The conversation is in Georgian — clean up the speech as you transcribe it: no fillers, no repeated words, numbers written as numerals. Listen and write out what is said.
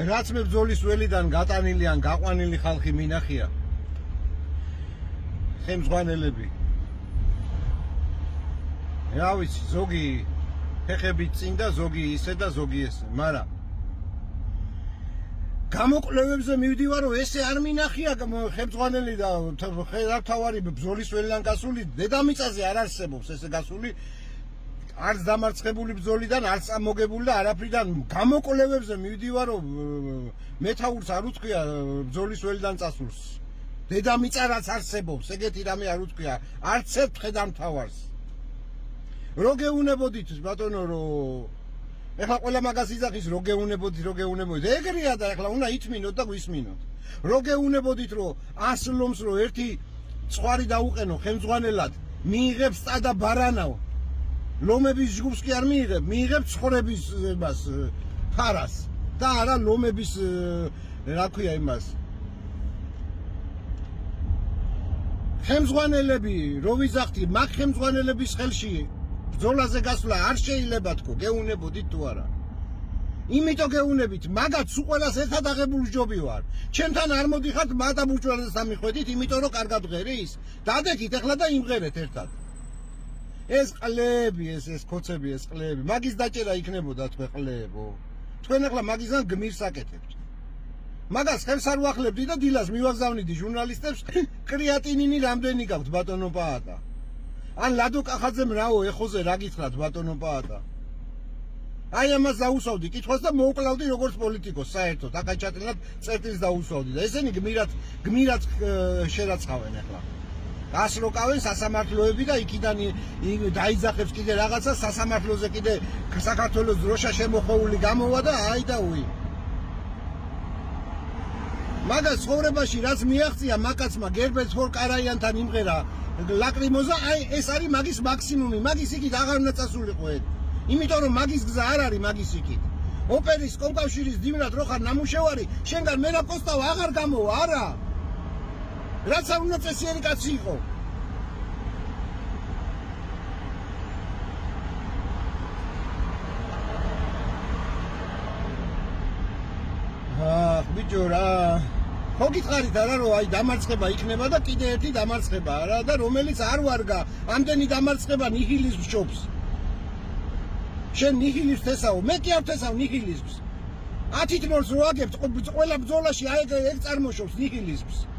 რაც მე ბრძოლის ველიდან გატანილი ან გაყვანილი ხალხი მინახია ხელმძღვანელები რა ვიცი ზოგი ფეხებით წინ და ზოგი ისე და ზოგი ესე მაგრამ გამოკვლევებზე მივდივარ რომ ესე არ მინახია ხელმძღვანელი და ხელმძღვანელი ბრძოლის ველიდან გასული დედამიწაზე არ არსებობს ესე გასული არც დამარცხებული ბრძოლიდან არც ამოგებული და არაფრიდან გამოკვლევებზე მივდივარ რომ მეთაურს არ უთქვია ბრძოლის ველიდან წასულს დედამიწა რაც არსებობს ეგეთი რამე არ უთქვია არც ერთ ხედამთავარს რო გეუნებოდით ბატონო რომ ეხლა ყველა მაგას იძახის რო გეუნებოდით ეგრეა და ეხლა უნდა ითმინოთ და გვისმინოთ რო გეუნებოდით რომ 100 ლომს რო ერთი ცხვარი დაუყენო ხელმძღვანელად მიიღებს სტადა ბარანაო ლომების ჯგუფს კი არ მიიღებ ცხოვრების იმას ფარას და არა ლომების რა ქვია იმას ხელმძღვანელები რო ვიზახთი მაგ ხელმძღვანელების ხელში ბრძოლაზე გასვლა არ შეიძლება თქო გეუნებოდით თუ არა იმიტომ გეუნებით მაგაც უყველას ერთად აღებული ჯობი ვარ ჩემთან არ მოდიხართ მადა ბურჭულაძეს ამიხვედით იმიტომ რომ კარგად ღერის დადეკით ეხლა და იმღერეთ ერთად ეს ყლები ეს ქოცები ეს ყლები მაგის დაჭერა იქნებოდა თქვენ ყლებო თქვენ ახლა მაგისგან გმირს აკეთებთ მაგას ხელს არ უახლებდი და დილას მივაგზავნიდი ჟურნალისტებს კრეატინინი რამდენი გაქვთ ბატონო პაატა ან ლადო კახაძემ რაო ეხოზე რა გითხრათ ბატონო პაატა აი ამას დაუსვავდი კითხვას და მოუკლავდი როგორც პოლიტიკოს საერთოდ აკაჭატილად წერტილს დაუსვავდი და ესენი გმირად შერაცხავენ ახლა გასროკავენ სასამართლოები და იქიდან დაიძახებს კიდე რაღაცა სასამართლოზე კიდე საქართველოს დროშა შემოხოვული გამოვა და აი და უი მაგას ცხოვრებაში რაც მიაღწია მაკაცმა გერბერტ ფორკარაიანთან იმღერა ლაკრიმოზა აი ეს არის მაგის მაქსიმუმი მაგის იქით აღარ უნდა წასულიყო იმიტომ რომ მაგის გზა არ არის მაგის იქით ოპერის კომკავშირის დივნად რო ხარ ნამუშევარი შენგან მერაბ კოსტავა აღარ გამოვა არა რაც არ უნდა წესიერი კაცი იყო ბიჭო რა ხო გითხარით არა რომ აი დამარცხება იქნება და კიდე ერთი დამარცხება არა და რომელიც არ ვარგა ამდენი დამარცხება ნიჰილიზმს შობს შენ ნიჰილიზმს თესაო მე კი არ თესავ ნიჰილიზმს 10 თმორს რო აგებთ ყველა ბრძოლაში აი ეგ წარმოშობს ნიჰილიზმს